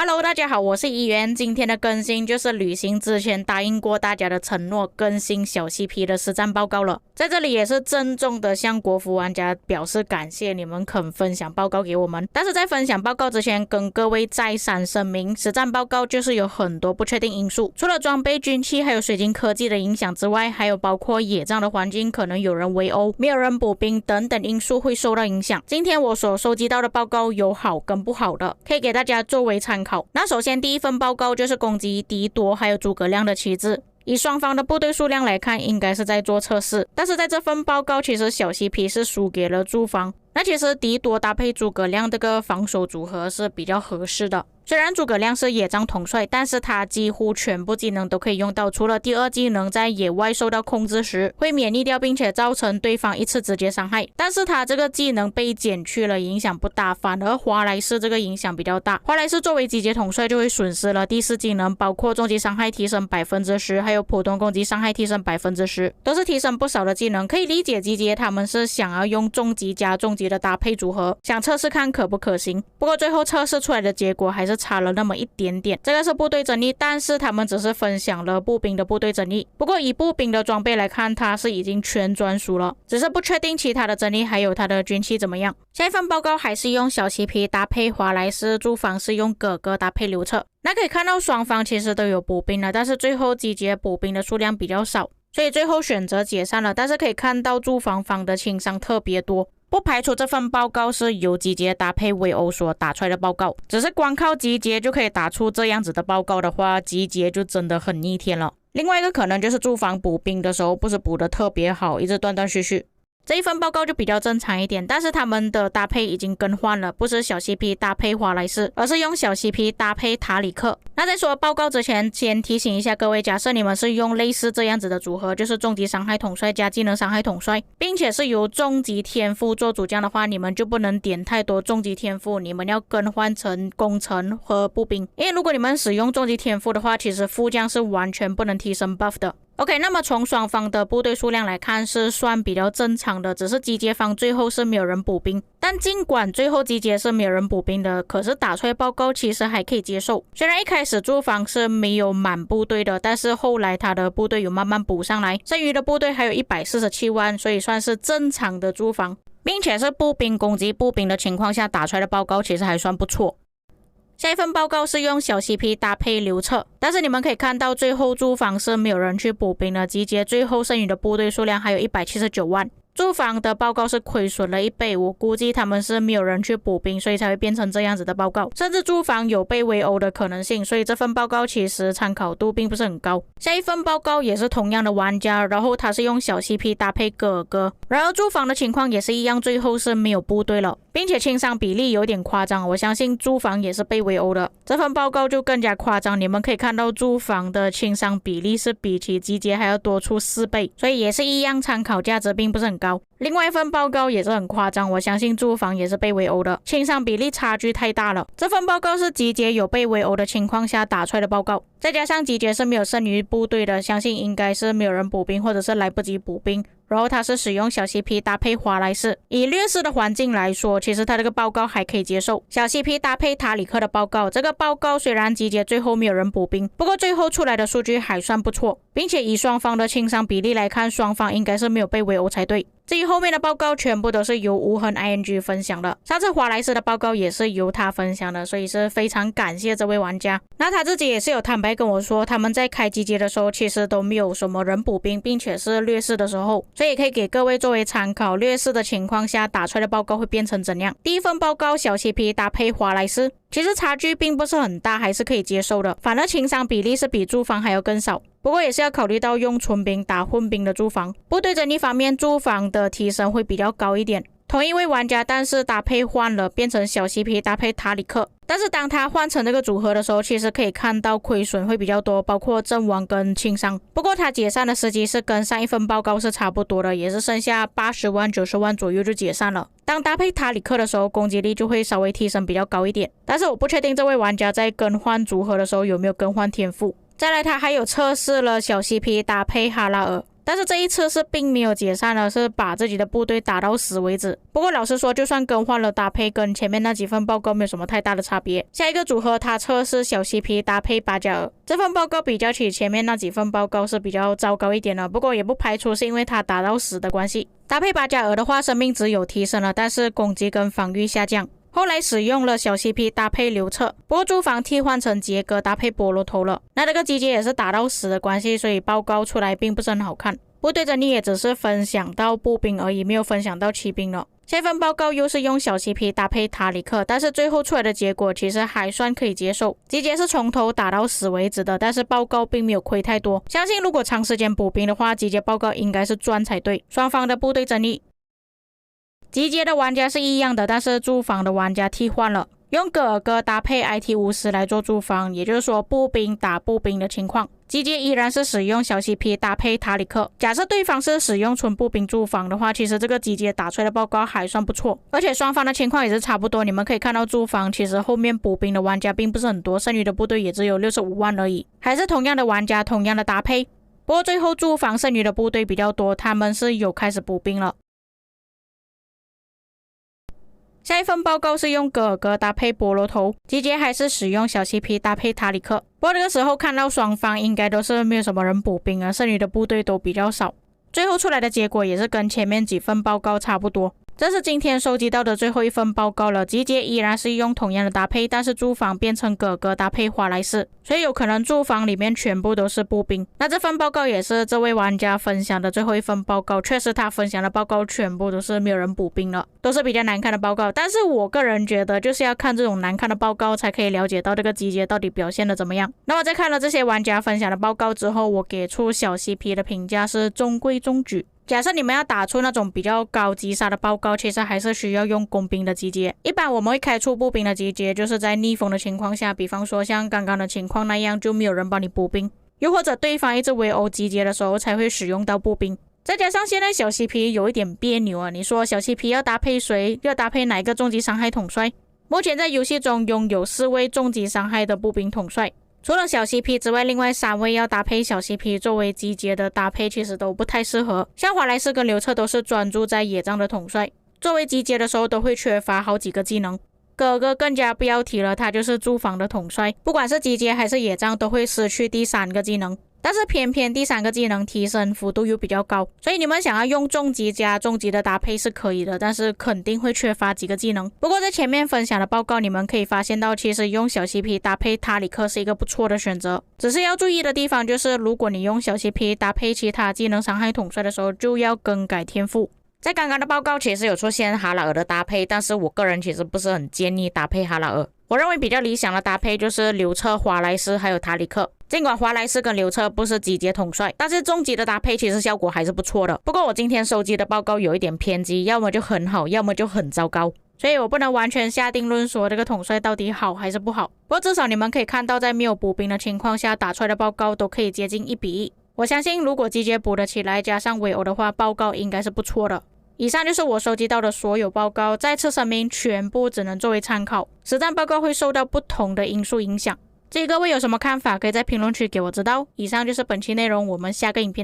Hello， 大家好，我是怡元。今天的更新就是旅行之前答应过大家的承诺，更新小 CP 的实战报告了。在这里也是郑重的向国服玩家表示感谢，你们肯分享报告给我们。但是在分享报告之前，跟各位再三声明，实战报告就是有很多不确定因素，除了装备、军器还有水晶科技的影响之外，还有包括野战的环境，可能有人围殴，没有人补兵等等因素会受到影响。今天我所收集到的报告有好跟不好的，可以给大家作为参考。那首先第一份报告就是攻击敌多还有诸葛亮的旗帜。以双方的部队数量来看，应该是在做测试，但是在这份报告其实小 CP 是输给了诸方。那其实敌多搭配诸葛亮这个防守组合是比较合适的。虽然诸葛亮是野战统帅，但是他几乎全部技能都可以用到，除了第二技能在野外受到控制时会免疫掉，并且造成对方一次直接伤害，但是他这个技能被减去了，影响不大，反而华莱士这个影响比较大。华莱士作为集结统帅就会损失了第四技能，包括重击伤害提升 10%， 还有普通攻击伤害提升 10%， 都是提升不少的技能。可以理解集结他们是想要用重击加重击的搭配组合，想测试看可不可行。不过最后测试出来的结果还是差了那么一点点，这个是部队争议，但是他们只是分享了步兵的部队争议。不过以步兵的装备来看，它是已经全专属了，只是不确定其他的争议还有它的军器怎么样。下一份报告还是用小 CP 搭配华莱士，诸方是用哥哥搭配刘彻。那可以看到双方其实都有补兵了，但是最后集结补兵的数量比较少，所以最后选择解散了。但是可以看到诸方的轻伤特别多，不排除这份报告是由集结搭配围殴所打出来的报告，只是光靠集结就可以打出这样子的报告的话，集结就真的很逆天了。另外一个可能就是诸方补兵的时候不是补的特别好，一直断断续续。这一份报告就比较正常一点，但是他们的搭配已经更换了，不是小 CP 搭配华莱士，而是用小 CP 搭配塔里克。那在说报告之前，先提醒一下各位，假设你们是用类似这样子的组合，就是重击伤害统帅加技能伤害统帅，并且是由重击天赋做主将的话，你们就不能点太多重击天赋，你们要更换成工程和步兵，因为如果你们使用重击天赋的话，其实副将是完全不能提升 buff 的。OK， 那么从双方的部队数量来看是算比较正常的，只是集结方最后是没有人补兵。但尽管最后集结是没有人补兵的，可是打出来报告其实还可以接受。虽然一开始诸方是没有满部队的，但是后来他的部队有慢慢补上来，剩余的部队还有147万，所以算是正常的诸方，并且是步兵攻击步兵的情况下打出来的报告其实还算不错。下一份报告是用小 CP 搭配刘彻，但是你们可以看到最后诸方是没有人去补兵的，集结最后剩余的部队数量还有179万。诸方的报告是亏损了1倍，我估计他们是没有人去补兵，所以才会变成这样子的报告，甚至诸方有被围殴的可能性，所以这份报告其实参考度并不是很高。下一份报告也是同样的玩家，然后他是用小 CP 搭配哥哥，然而诸方的情况也是一样，最后是没有部队了，并且轻伤比例有点夸张，我相信诸方也是被围殴的。这份报告就更加夸张，你们可以看到诸方的轻伤比例是比起集结还要多出4倍，所以也是一样，参考价值并不是很高。另外一份报告也是很夸张，我相信诸方也是被围殴的，轻伤比例差距太大了。这份报告是集结有被围殴的情况下打出来的报告，再加上集结是没有剩余部队的，相信应该是没有人补兵或者是来不及补兵，然后他是使用小 CP 搭配华莱士。以劣势的环境来说，其实他这个报告还可以接受。小 CP 搭配塔里克的报告，这个报告虽然集结最后没有人补兵，不过最后出来的数据还算不错，并且以双方的轻伤比例来看，双方应该是没有被围殴才对。至于后面的报告全部都是由无痕 ING 分享的，上次华莱士的报告也是由他分享的，所以是非常感谢这位玩家。那他自己也是有坦白跟我说，他们在开集结的时候其实都没有什么人补兵，并且是劣势的时候，所以可以给各位作为参考，劣势的情况下打出来的报告会变成怎样。第一份报告小 CP 搭配华莱士，其实差距并不是很大，还是可以接受的，反而轻伤比例是比诸方还要更少。不过也是要考虑到用纯兵打混兵的诸方，部队整体方面诸方的提升会比较高一点。同一位玩家，但是搭配换了，变成小 CP 搭配塔里克，但是当他换成这个组合的时候，其实可以看到亏损会比较多，包括阵亡跟轻伤。不过他解散的时机是跟上一份报告是差不多的，也是剩下80万90万左右就解散了。当搭配塔里克的时候，攻击力就会稍微提升比较高一点，但是我不确定这位玩家在更换组合的时候有没有更换天赋。再来他还有测试了小 CP 搭配哈拉尔，但是这一次是并没有解散了，是把自己的部队打到死为止。不过老实说，就算更换了搭配，跟前面那几份报告没有什么太大的差别。下一个组合他测试小 CP 搭配巴加尔，这份报告比较起前面那几份报告是比较糟糕一点的，不过也不排除是因为他打到死的关系。搭配巴加尔的话，生命值有提升了，但是攻击跟防御下降。后来使用了小 CP 搭配刘彻，不过驻防替换成杰哥搭配菠萝头了。那这个集结也是打到死的关系，所以报告出来并不是很好看。部队阵地也只是分享到步兵而已，没有分享到骑兵了。下一份报告又是用小 CP 搭配塔里克，但是最后出来的结果其实还算可以接受。集结是从头打到死为止的，但是报告并没有亏太多。相信如果长时间补兵的话，集结报告应该是赚才对。双方的部队阵地集结的玩家是一样的，但是驻防的玩家替换了，用戈尔戈搭配 IT 巫师来做驻防，也就是说步兵打步兵的情况。集结依然是使用小 CP 搭配塔里克。假设对方是使用纯步兵驻防的话，其实这个集结打出来的报告还算不错，而且双方的情况也是差不多。你们可以看到驻防其实后面补兵的玩家并不是很多，剩余的部队也只有65万而已，还是同样的玩家，同样的搭配。不过最后驻防剩余的部队比较多，他们是有开始补兵了。下一份报告是用戈尔戈搭配菠萝头，集结还是使用小 CP 搭配塔里克。不过这个时候看到双方应该都是没有什么人补兵啊，剩余的部队都比较少。最后出来的结果也是跟前面几份报告差不多。这是今天收集到的最后一份报告了，集结依然是用同样的搭配，但是驻防变成戈尔戈搭配华莱士，所以有可能驻防里面全部都是步兵。那这份报告也是这位玩家分享的最后一份报告，确实他分享的报告全部都是没有人补兵了，都是比较难看的报告。但是我个人觉得就是要看这种难看的报告才可以了解到这个集结到底表现的怎么样。那么在看了这些玩家分享的报告之后，我给出小 CP 的评价是中规中矩。假设你们要打出那种比较高击杀的报告，其实还是需要用工兵的集结。一般我们会开出步兵的集结，就是在逆风的情况下，比方说像刚刚的情况那样，就没有人帮你补兵，又或者对方一直围殴集结的时候才会使用到步兵。再加上现在小 CP 有一点别扭啊，你说小 CP 要搭配谁？要搭配哪一个重击伤害统帅？目前在游戏中拥有4位重击伤害的步兵统帅。除了小 CP 之外，另外3位要搭配小 CP 作为集结的搭配其实都不太适合。像华莱士跟刘彻都是专注在野战的统帅，作为集结的时候都会缺乏好几个技能。戈尔戈更加不要提了，他就是驻防的统帅，不管是集结还是野战都会失去第3个技能。但是偏偏第3个技能提升幅度又比较高，所以你们想要用重击加重击的搭配是可以的，但是肯定会缺乏几个技能。不过在前面分享的报告你们可以发现到，其实用小 CP 搭配塔里克是一个不错的选择，只是要注意的地方就是如果你用小 CP 搭配其他技能伤害统帅的时候，就要更改天赋。在刚刚的报告其实有出现哈拉尔的搭配，但是我个人其实不是很建议搭配哈拉尔。我认为比较理想的搭配就是刘彻、华莱士还有塔里克。尽管华莱士跟刘彻不是集结统帅，但是重击的搭配其实效果还是不错的。不过我今天收集的报告有一点偏激，要么就很好，要么就很糟糕，所以我不能完全下定论说这个统帅到底好还是不好。不过至少你们可以看到，在没有补兵的情况下打出来的报告都可以接近1比1。我相信如果集结补得起来，加上围殴的话，报告应该是不错的。以上就是我收集到的所有报告，再次声明，全部只能作为参考，实战报告会受到不同的因素影响。至于各位有什么看法，可以在评论区给我知道。以上就是本期内容，我们下个影片